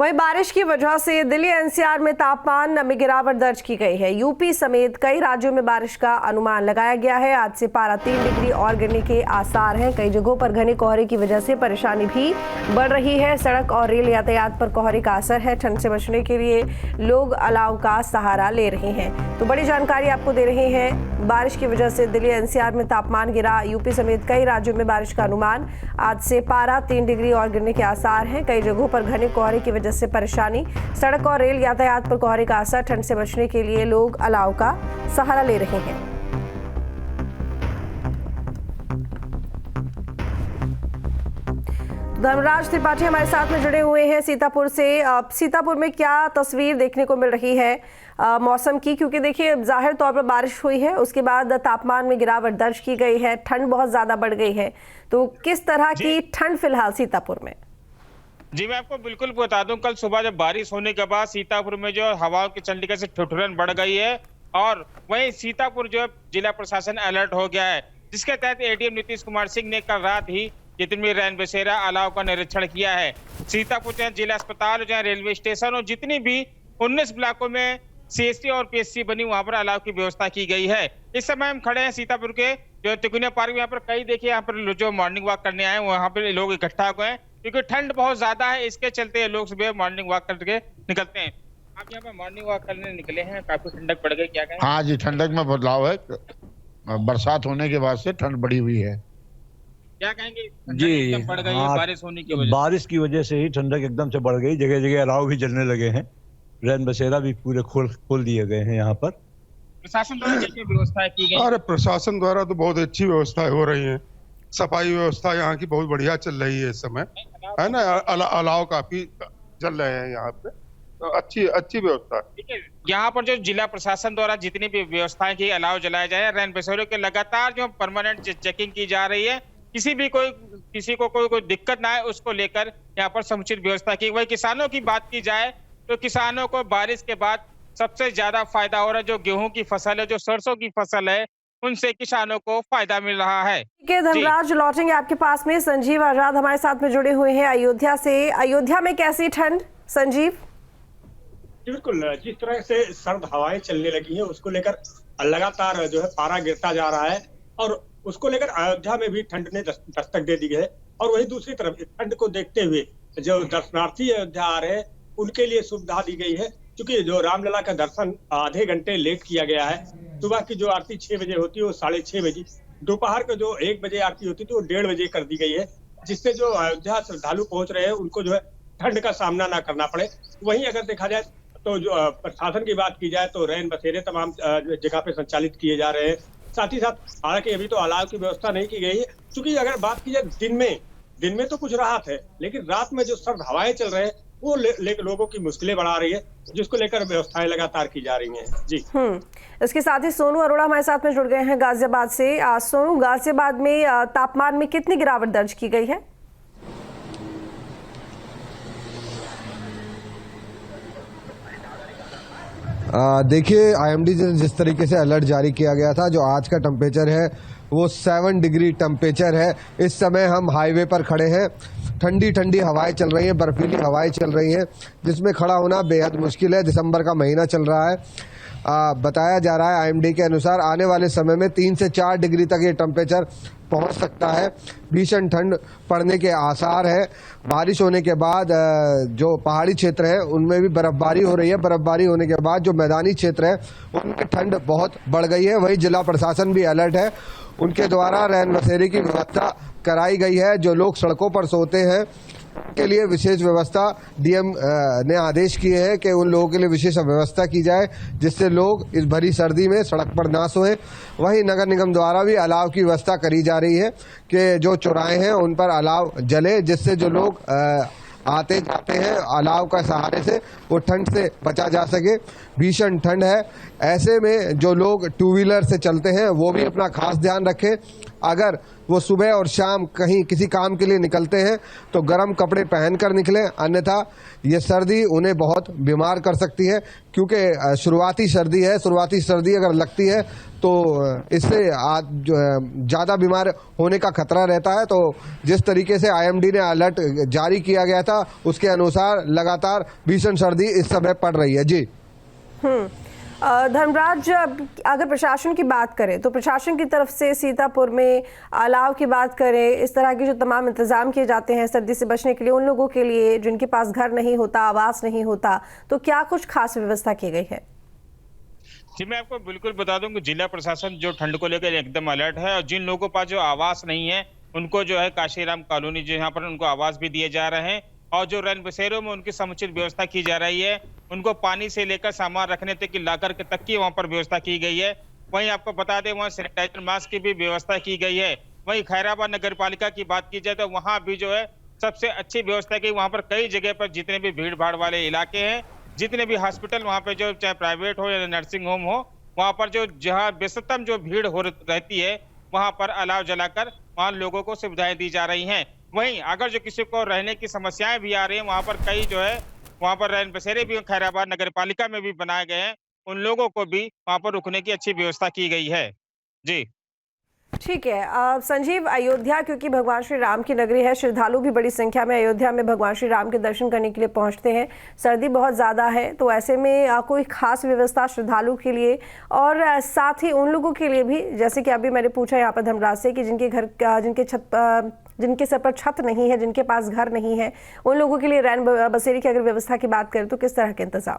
वहीं बारिश की वजह से दिल्ली एनसीआर में तापमान में गिरावट दर्ज की गई है। यूपी समेत कई राज्यों में बारिश का अनुमान लगाया गया है। आज से पारा 3 डिग्री और गिरने के आसार हैं। कई जगहों पर घने कोहरे की वजह से परेशानी भी बढ़ रही है। सड़क और रेल यातायात पर कोहरे का असर है। ठंड से बचने के लिए लोग अलाव का सहारा ले रहे हैं। तो बड़ी जानकारी आपको दे रहे हैं। बारिश की वजह से दिल्ली एनसीआर में तापमान गिरा। यूपी समेत कई राज्यों में बारिश का अनुमान। आज से पारा 3 डिग्री और गिरने के आसार हैं। कई जगहों पर घने कोहरे की वजह से परेशानी, सड़क और रेल यातायात पर कोहरे का असर। ठंड से बचने के लिए लोग अलाव का सहारा ले रहे हैं। धर्मराज त्रिपाठी हमारे साथ में जुड़े हुए हैं सीतापुर से। सीतापुर में क्या तस्वीर देखने को मिल रही है मौसम की, क्योंकि देखिए जाहिर तौर पर बारिश हुई है, उसके बाद तापमान में गिरावट दर्ज की गई है, ठंड बहुत ज्यादा बढ़ गई है, तो किस तरह की ठंड फिलहाल सीतापुर में? जी मैं आपको बिल्कुल बता दूं, कल सुबह जब बारिश होने के बाद सीतापुर में जो हवाओं की चंडिका से ठिठुरन बढ़ गई है और वहीं सीतापुर जो जिला प्रशासन अलर्ट हो गया है, जिसके तहत एडीएम नीतीश कुमार सिंह ने कल रात ही जितनी भी रैन बसेरा अलाव का निरीक्षण किया है। सीतापुर चाहे जिला अस्पताल, चाहे रेलवे स्टेशन और जितनी भी 19 ब्लॉकों में सीएससी और पीएससी बनी, वहां पर अलाव की व्यवस्था की गई है। इस समय हम खड़े हैं सीतापुर के जो तिकुनिया पार्क में। यहाँ पर कई देखिए यहाँ पर जो मॉर्निंग वॉक करने आए वहां पर लोग इकट्ठा हो गए हैं, क्योंकि ठंड बहुत ज्यादा है। इसके चलते लोग सुबह मॉर्निंग वॉक करके निकलते हैं। आप यहाँ पे मॉर्निंग वॉक करने निकले हैं, काफी ठंडक पड़ गई, क्या कहें? हाँ जी, ठंडक में बदलाव है। बरसात होने के बाद से ठंड बढ़ी हुई है। क्या कहेंगे? जी बढ़ गई हाँ, है बारिश होने की वजह। बारिश की वजह से ही ठंडक एकदम से बढ़ गई। जगह जगह अलाव भी जलने लगे हैं। रैन बसेरा भी पूरे खोल दिए गए हैं यहाँ पर। प्रशासन द्वारा क्या व्यवस्था की गई? अरे प्रशासन द्वारा तो बहुत अच्छी व्यवस्थाएं हो रही हैं। सफाई व्यवस्था यहाँ की बहुत बढ़िया चल रही है इस समय, है ना। अलाव काफी चल रहे हैं यहाँ पे, तो अच्छी व्यवस्था है। यहाँ पर जो जिला प्रशासन द्वारा जितनी भी व्यवस्थाएं की, अलाव जलाए जाए, रैन बसेरों के लगातार जो परमानेंट चेकिंग की जा रही है, किसी को कोई दिक्कत ना आए उसको लेकर यहाँ पर समुचित व्यवस्था की। वही किसानों की बात की जाए तो किसानों को बारिश के बाद सबसे ज्यादा फायदा हो रहा है। जो गेहूं की फसल है, जो सरसों की फसल है, उनसे किसानों को फायदा मिल रहा है। ठीक है धनराज, लौटेंगे आपके पास में। संजीव आजाद हमारे साथ में जुड़े हुए हैं अयोध्या से। अयोध्या में कैसी ठंड, संजीव? बिल्कुल, जिस तरह से सर्द हवाएं चलने लगी हैं उसको लेकर लगातार जो है पारा गिरता जा रहा है और उसको लेकर अयोध्या में भी ठंड ने दस्तक दे दी है। और वही दूसरी तरफ इस ठंड को देखते हुए जो दर्शनार्थी अयोध्या आ रहे हैं उनके लिए सुविधा दी गई है, क्योंकि जो रामलला का दर्शन आधे घंटे लेट किया गया है। सुबह की जो आरती 6 बजे होती है वो 6:30 बजे, दोपहर को जो 1 बजे आरती होती थी वो 1:30 बजे कर दी गई है, जिससे जो अयोध्या श्रद्धालु पहुंच रहे हैं उनको जो है ठंड का सामना ना करना पड़े। वहीं अगर देखा जाए तो जो प्रशासन की बात की जाए तो रैन बसेरे तमाम जगह पे संचालित किए जा रहे हैं। साथ ही साथ हालांकि अभी तो अलाव की व्यवस्था नहीं की गई है, क्योंकि अगर बात की जाए दिन में तो कुछ राहत है, लेकिन रात में जो सर्द हवाएं चल रहे हैं वो लोगों की मुश्किलें बढ़ा रही है, जिसको लेकर व्यवस्थाएं लगातार की जा रही हैं। जी इसके साथ ही सोनू अरोड़ा हमारे साथ में जुड़ गए हैं गाजियाबाद से। सोनू, गाजियाबाद में तापमान में कितनी गिरावट दर्ज की गई है? देखिए, आईएमडी ने जिस तरीके से अलर्ट जारी किया गया था, जो आज का टेम्परेचर है वो 7 डिग्री टेम्परेचर है। इस समय हम हाईवे पर खड़े हैं। ठंडी ठंडी हवाएं चल रही हैं, बर्फीली हवाएं चल रही हैं, जिसमें खड़ा होना बेहद मुश्किल है। दिसंबर का महीना चल रहा है। बताया जा रहा है आईएमडी के अनुसार आने वाले समय में 3 से 4 डिग्री तक ये टेम्परेचर पहुंच सकता है। भीषण ठंड पड़ने के आसार है। बारिश होने के बाद जो पहाड़ी क्षेत्र है उनमें भी बर्फबारी हो रही है। बर्फबारी होने के बाद जो मैदानी क्षेत्र है उनमें ठंड बहुत बढ़ गई है। वहीं जिला प्रशासन भी अलर्ट है। उनके द्वारा रैन बसेरे की व्यवस्था कराई गई है। जो लोग सड़कों पर सोते हैं के लिए विशेष व्यवस्था डीएम ने आदेश किए हैं कि उन लोगों के लिए विशेष व्यवस्था की जाए, जिससे लोग इस भरी सर्दी में सड़क पर ना सोएं। वहीं नगर निगम द्वारा भी अलाव की व्यवस्था करी जा रही है कि जो चौराहे हैं उन पर अलाव जले, जिससे जो लोग आते जाते हैं अलाव का सहारे से वो ठंड से बचा जा सके। भीषण ठंड है, ऐसे में जो लोग 2 व्हीलर से चलते हैं वो भी अपना खास ध्यान रखें। अगर वो सुबह और शाम कहीं किसी काम के लिए निकलते हैं तो गर्म कपड़े पहनकर निकलें, अन्यथा ये सर्दी उन्हें बहुत बीमार कर सकती है, क्योंकि शुरुआती सर्दी है। शुरुआती सर्दी अगर लगती है तो इससे ज़्यादा बीमार होने का खतरा रहता है। तो जिस तरीके से आईएमडी ने अलर्ट जारी किया गया था उसके अनुसार लगातार भीषण सर्दी इस समय पड़ रही है। जी धर्मराज, अगर प्रशासन की बात करें तो प्रशासन की तरफ से सीतापुर में अलाव की बात करें, इस तरह के जो तमाम इंतजाम किए जाते हैं सर्दी से बचने के लिए उन लोगों के लिए जिनके पास घर नहीं होता, आवास नहीं होता, तो क्या कुछ खास व्यवस्था की गई है? जी, मैं आपको बिल्कुल बता दूं कि जिला प्रशासन जो ठंड को लेकर एकदम अलर्ट है और जिन लोगों के पास जो आवास नहीं है उनको जो है काशीराम कॉलोनी जो यहाँ पर उनको आवास भी दिए जा रहे हैं और जो रैन बसेरों में उनकी समुचित व्यवस्था की जा रही है। उनको पानी से लेकर सामान रखने तक की लाकर के तक की वहां पर व्यवस्था की गई है। वहीं आपको बता दें वहां सैनिटाइजर मास्क की भी व्यवस्था की गई है। वहीं खैराबाद नगर पालिका की बात की जाए तो वहां भी जो है सबसे अच्छी व्यवस्था की। वहां पर कई जगह पर जितने भी भीड़ भाड़ वाले इलाके हैं, जितने भी हॉस्पिटल वहां पे जो चाहे प्राइवेट हो या नर्सिंग होम हो, वहां पर जो जहां बेशतम जो भीड़ हो रहती है वहां पर अलाव जलाकर वहां लोगों को सुविधाएं दी जा रही हैं। वहीं अगर जो किसी को रहने की समस्याएं भी आ रही हैं, वहां पर कई जो है वहां पर रैन बसेरे भी खैराबाद नगर पालिका में भी बनाए गए हैं, उन लोगों को भी वहां पर रुकने की अच्छी व्यवस्था की गई है। जी ठीक है संजीव, अयोध्या क्योंकि भगवान श्री राम की नगरी है, श्रद्धालु भी बड़ी संख्या में अयोध्या में भगवान श्री राम के दर्शन करने के लिए पहुंचते हैं। सर्दी बहुत ज़्यादा है तो ऐसे में कोई खास व्यवस्था श्रद्धालु के लिए और साथ ही उन लोगों के लिए भी, जैसे कि अभी मैंने पूछा यहाँ पर धर्मराज से कि जिनके सर पर छत नहीं है, जिनके पास घर नहीं है, उन लोगों के लिए रैन बसेरी की अगर व्यवस्था की बात करें तो किस तरह के इंतजाम?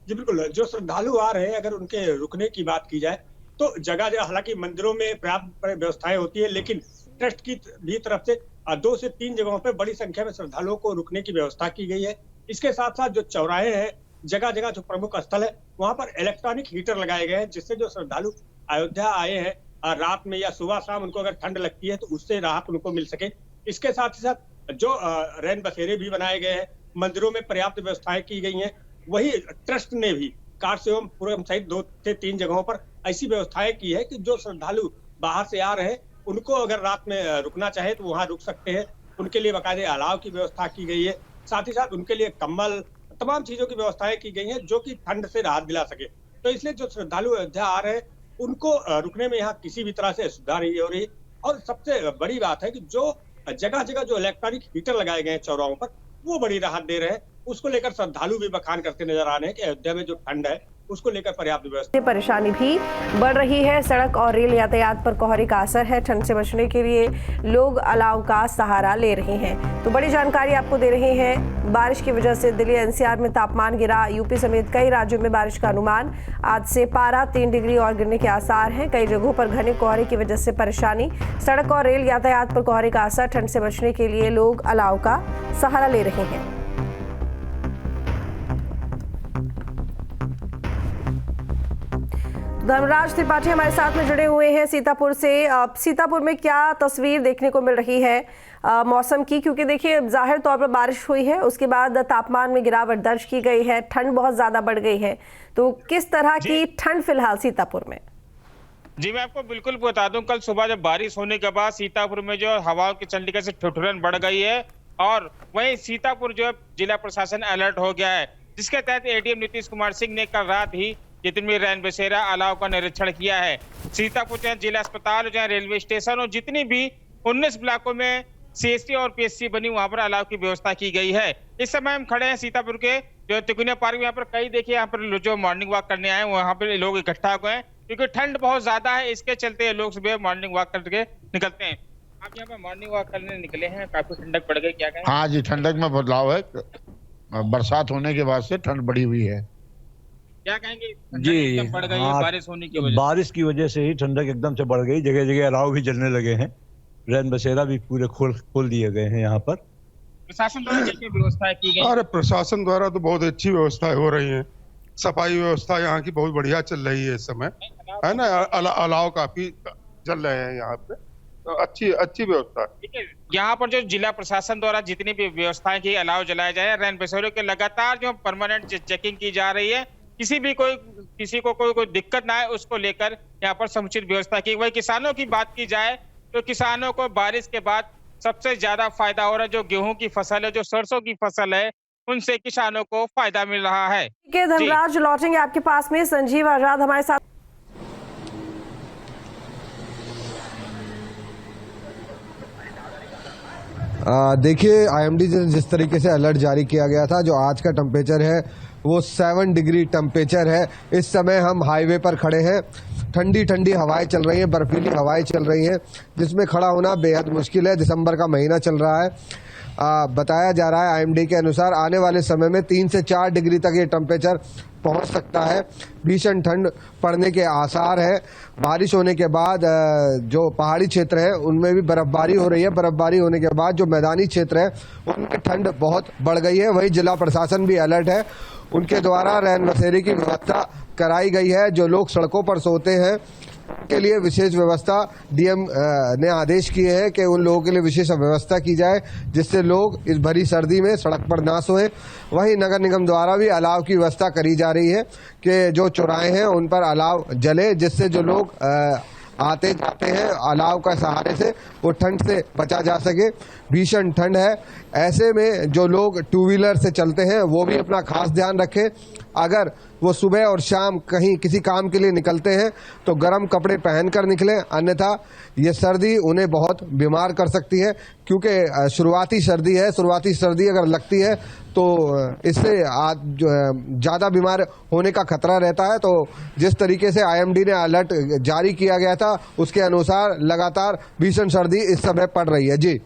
जी बिल्कुल, जो श्रद्धालु आ रहे हैं अगर उनके रुकने की बात की जाए तो जगह जगह, हालांकि मंदिरों में पर्याप्त व्यवस्थाएं होती है, लेकिन ट्रस्ट की भी तरफ से 2 से 3 जगहों पर बड़ी संख्या में श्रद्धालुओं को रुकने की व्यवस्था की गई है। इसके साथ साथ जो चौराहे हैं, जगह जगह जो प्रमुख स्थल है, वहां पर इलेक्ट्रॉनिक हीटर लगाए गए हैं, जिससे जो श्रद्धालु अयोध्या आए हैं रात में या सुबह शाम उनको अगर ठंड लगती है तो उससे राहत उनको मिल सके। इसके साथ ही साथ जो रैन बसेरे भी बनाए गए हैं, मंदिरों में पर्याप्त व्यवस्थाएं की गई हैं। वही ट्रस्ट ने भी काशीराम सहित 2 से 3 जगहों पर ऐसी व्यवस्थाएं की है कि जो श्रद्धालु बाहर से आ रहे हैं उनको अगर रात में रुकना चाहे तो वहां रुक सकते हैं। उनके लिए बाकायदे अलाव की व्यवस्था की गई है, साथ ही साथ उनके लिए कंबल, तमाम चीजों की व्यवस्थाएं की गई हैं जो कि ठंड से राहत दिला सके। तो इसलिए जो श्रद्धालु अयोध्या आ रहे हैं उनको रुकने में यहाँ किसी भी तरह से असुविधा नहीं हो रही। और सबसे बड़ी बात है कि जो जगह जगह जो इलेक्ट्रॉनिक हीटर लगाए गए हैं चौराहों पर, वो बड़ी राहत दे रहे हैं। उसको लेकर श्रद्धालु भी बखान करते नजर आ रहे हैं कि अयोध्या में जो ठंड है उसको लेकर पर्याप्त व्यवस्था। परेशानी भी बढ़ रही है। सड़क और रेल यातायात पर कोहरे का असर है। ठंड से बचने के लिए लोग अलाव का सहारा ले रहे हैं। तो बड़ी जानकारी आपको दे रहे हैं। बारिश की वजह से दिल्ली एनसीआर में तापमान गिरा। यूपी समेत कई राज्यों में बारिश का अनुमान। आज से पारा 3 डिग्री और गिरने के आसार हैं। कई जगहों पर घने कोहरे की वजह से परेशानी। सड़क और रेल यातायात पर कोहरे का असर। ठंड से बचने के लिए लोग अलाव का सहारा ले रहे हैं। धर्मराज त्रिपाठी हमारे साथ में जुड़े हुए हैं सीतापुर से। सीतापुर में क्या तस्वीर देखने को मिल रही है मौसम की? क्योंकि देखिए जाहिर तौर पर बारिश हुई है, उसके बाद तापमान में गिरावट दर्ज की गई है, ठंड बहुत ज्यादा बढ़ गई है, तो किस तरह की ठंड फिलहाल सीतापुर में? जी, मैं आपको बिल्कुल बता दूं, कल सुबह जब बारिश होने के बाद सीतापुर में जो हवाओं की चंडिका से ठिठुरन बढ़ गई है और वहीं सीतापुर जो जिला प्रशासन अलर्ट हो गया है, जिसके तहत एडीएम नीतीश कुमार सिंह ने कल रात ही जितने भी रैन बसेरा अलाव का निरीक्षण किया है। सीतापुर चाहे जिला अस्पताल, चाहे रेलवे स्टेशन और जितनी भी 19 ब्लॉकों में सीएससी और पीएससी बनी, वहां पर अलाव की व्यवस्था की गई है। इस समय हम खड़े हैं सीतापुर के जो तिकुनिया पार्क में। यहाँ पर कई देखिए यहाँ पर जो मॉर्निंग वॉक करने आए वहां पर लोग इकट्ठा हो गए हैं, क्योंकि ठंड बहुत ज्यादा है। इसके चलते लोग सुबह मॉर्निंग वॉक करके निकलते हैं। आप यहाँ पर मॉर्निंग वॉक करने निकले हैं, काफी ठंडक पड़ गई, क्या कहें? हाँ जी, ठंडक में बदलाव है। बरसात होने के बाद से ठंड बढ़ी हुई है। क्या कहेंगे? जी बढ़ गई है बारिश होने की वजह। बारिश की वजह से ही ठंडक एकदम से बढ़ गई। जगह जगह अलाव भी जलने लगे हैं। रैन बसेरा भी पूरे खोल दिए गए हैं यहाँ पर। प्रशासन द्वारा क्या व्यवस्था की गई? अरे प्रशासन द्वारा तो बहुत अच्छी व्यवस्थाएं हो रही हैं। सफाई व्यवस्था यहाँ की बहुत बढ़िया चल रही है इस समय, है ना। अलाव काफी जल रहे हैं यहाँ पे, तो अच्छी व्यवस्था है। यहाँ पर जो जिला प्रशासन द्वारा जितनी भी व्यवस्थाएं की, अलाव जलाए जाए, रैन बसेरों के लगातार जो परमानेंट चेकिंग की जा रही है, किसी को कोई दिक्कत ना आए उसको लेकर यहाँ पर समुचित व्यवस्था की। वही किसानों की बात की जाए तो किसानों को बारिश के बाद सबसे ज्यादा फायदा हो रहा है। जो गेहूं की फसल है, जो सरसों की फसल है, उनसे किसानों को फायदा मिल रहा है। ठीक है धर्मराज, लौटेंगे आपके पास में। संजीव आजाद हमारे साथ। देखिए आईएमडी ने जिस तरीके से अलर्ट जारी किया गया था, जो आज का टेम्परेचर है वो 7 डिग्री टेम्परेचर है। इस समय हम हाईवे पर खड़े हैं, ठंडी ठंडी हवाएं चल रही हैं, बर्फीली हवाएं चल रही हैं, जिसमें खड़ा होना बेहद मुश्किल है। दिसंबर का महीना चल रहा है। बताया जा रहा है आईएमडी के अनुसार आने वाले समय में 3 से 4 डिग्री तक ये टेम्परेचर पहुंच सकता है। भीषण ठंड पड़ने के आसार है। बारिश होने के बाद जो पहाड़ी क्षेत्र है उनमें भी बर्फबारी हो रही है। बर्फबारी होने के बाद जो मैदानी क्षेत्र है उनमें ठंड बहुत बढ़ गई है। वहीं जिला प्रशासन भी अलर्ट है। उनके द्वारा रैन बसेरे की व्यवस्था कराई गई है। जो लोग सड़कों पर सोते हैं के लिए विशेष व्यवस्था डीएम ने आदेश किए हैं कि उन लोगों के लिए विशेष व्यवस्था की जाए, जिससे लोग इस भरी सर्दी में सड़क पर ना सोएं। वहीं नगर निगम द्वारा भी अलाव की व्यवस्था करी जा रही है कि जो चौराहे हैं उन पर अलाव जले, जिससे जो लोग आते जाते हैं अलाव का सहारे से वो ठंड से बचा जा सके। भीषण ठंड है, ऐसे में जो लोग टू व्हीलर से चलते हैं वो भी अपना खास ध्यान रखें। अगर वो सुबह और शाम कहीं किसी काम के लिए निकलते हैं तो गर्म कपड़े पहनकर निकलें, अन्यथा ये सर्दी उन्हें बहुत बीमार कर सकती है, क्योंकि शुरुआती सर्दी है। शुरुआती सर्दी अगर लगती है तो इससे ज़्यादा बीमार होने का खतरा रहता है। तो जिस तरीके से आईएमडी ने अलर्ट जारी किया गया था उसके अनुसार लगातार भीषण सर्दी इस समय पड़ रही है। जी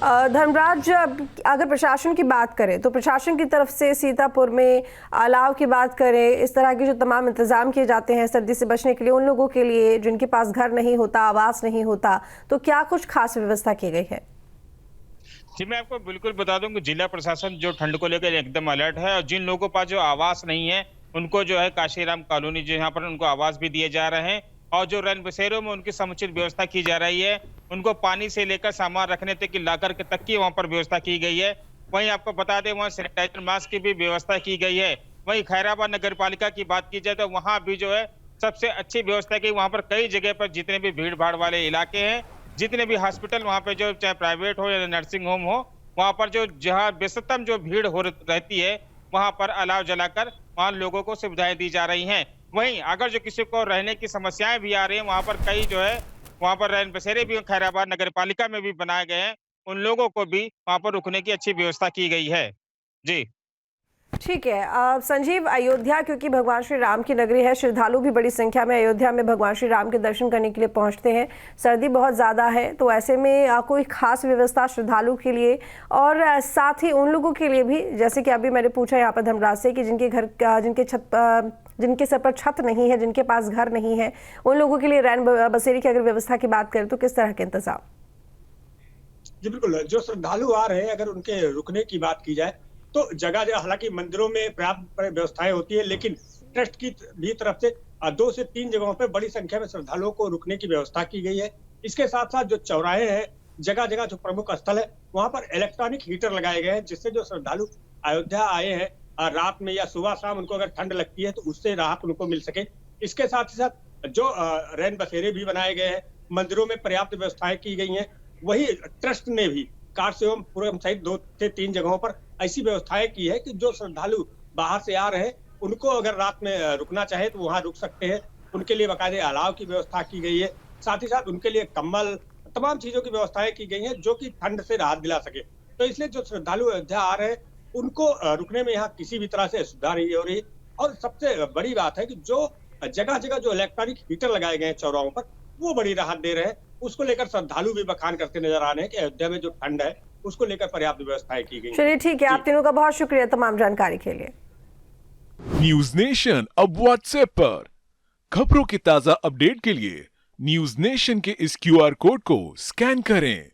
धर्मराज, अगर प्रशासन की बात करें तो प्रशासन की तरफ से सीतापुर में अलाव की बात करें, इस तरह के जो तमाम इंतजाम किए जाते हैं सर्दी से बचने के लिए उन लोगों के लिए जिनके पास घर नहीं होता, आवास नहीं होता, तो क्या कुछ खास व्यवस्था की गई है? जी, मैं आपको बिल्कुल बता दूं कि जिला प्रशासन जो ठंड को लेकर एकदम अलर्ट है। और जिन लोगों के पास जो आवास नहीं है उनको जो है काशीराम कॉलोनी जो यहाँ पर उनको आवास भी दिए जा रहे हैं। और जो रैन बसेरों में उनकी समुचित व्यवस्था की जा रही है। उनको पानी से लेकर सामान रखने तक की लाकर के तक की वहां पर व्यवस्था की गई है। वहीं आपको बता दें वहां सैनिटाइजर मास्क की भी व्यवस्था की गई है। वहीं खैराबाद नगर पालिका की बात की जाए तो वहां भी जो है सबसे अच्छी व्यवस्था की। वहां पर कई जगह पर जितने भी भीड़ भाड़ वाले इलाके हैं, जितने भी हॉस्पिटल वहां पे जो चाहे प्राइवेट हो या नर्सिंग होम हो, वहां पर जो जहाँ बेशतम जो भीड़ हो रहती है वहां पर अलाव जलाकर वहां लोगों को सुविधाएं दी जा रही हैं। वहीं अगर जो किसी को रहने की समस्याएं भी आ रही हैं, वहां पर कई जो है वहां पर रैन बसेरे भी खैराबाद नगर पालिका में भी बनाए गए हैं। उन लोगों को भी वहां पर रुकने की अच्छी व्यवस्था की गई है। जी ठीक है संजीव, अयोध्या क्योंकि भगवान श्री राम की नगरी है, श्रद्धालु भी बड़ी संख्या में अयोध्या में भगवान श्री राम के दर्शन करने के लिए पहुंचते हैं। सर्दी बहुत ज़्यादा है, तो ऐसे में कोई खास व्यवस्था श्रद्धालु के लिए और साथ ही उन लोगों के लिए भी, जैसे कि अभी मैंने पूछा यहाँ पर धर्मराज से कि जिनके सर पर छत नहीं है, जिनके पास घर नहीं है, उन लोगों के लिए रैन बसेरे की अगर व्यवस्था की बात करें तो किस तरह के इंतजाम? जी बिल्कुल, जो श्रद्धालु आ रहे हैं अगर उनके रुकने की बात की जाए तो जगह जगह, हालांकि मंदिरों में पर्याप्त व्यवस्थाएं होती है, लेकिन ट्रस्ट की भी तरफ से 2 से 3 जगहों पर बड़ी संख्या में श्रद्धालुओं को रुकने की व्यवस्था की गई है। इसके साथ साथ जो चौराहे हैं, जगह जगह जो प्रमुख स्थल है वहां पर इलेक्ट्रॉनिक हीटर लगाए गए हैं, जिससे जो श्रद्धालु अयोध्या आए हैं रात में या सुबह शाम उनको अगर ठंड लगती है तो उससे राहत उनको मिल सके। इसके साथ ही साथ जो रैन बसेरे भी बनाए गए हैं, मंदिरों में पर्याप्त व्यवस्थाएं की गई हैं। वही ट्रस्ट ने भी कारसेवम सहित 2 से 3 जगहों पर ऐसी व्यवस्थाएं की है कि जो श्रद्धालु बाहर से आ रहे हैं उनको अगर रात में रुकना चाहे तो वहां रुक सकते हैं। उनके लिए बाकायदे अलाव की व्यवस्था की गई है, साथ ही साथ उनके लिए कम्बल, तमाम चीजों की व्यवस्थाएं की गई हैं जो कि ठंड से राहत दिला सके। तो इसलिए जो श्रद्धालु अयोध्या आ रहे हैं उनको रुकने में यहाँ किसी भी तरह से असुविधा नहीं हो रही। और सबसे बड़ी बात है कि जो जगह जगह जो इलेक्ट्रॉनिक हीटर लगाए गए हैं चौराहों पर, वो बड़ी राहत दे रहे हैं। उसको लेकर श्रद्धालु भी बखान करते नजर आ रहे हैं कि अयोध्या में जो ठंड है उसको लेकर पर्याप्त व्यवस्थाएं की गई। चलिए ठीक है, आप तीनों का बहुत शुक्रिया तमाम जानकारी के लिए। न्यूज नेशन अब व्हाट्सएप पर खबरों की ताजा अपडेट के लिए न्यूज नेशन के इस QR कोड को स्कैन करें।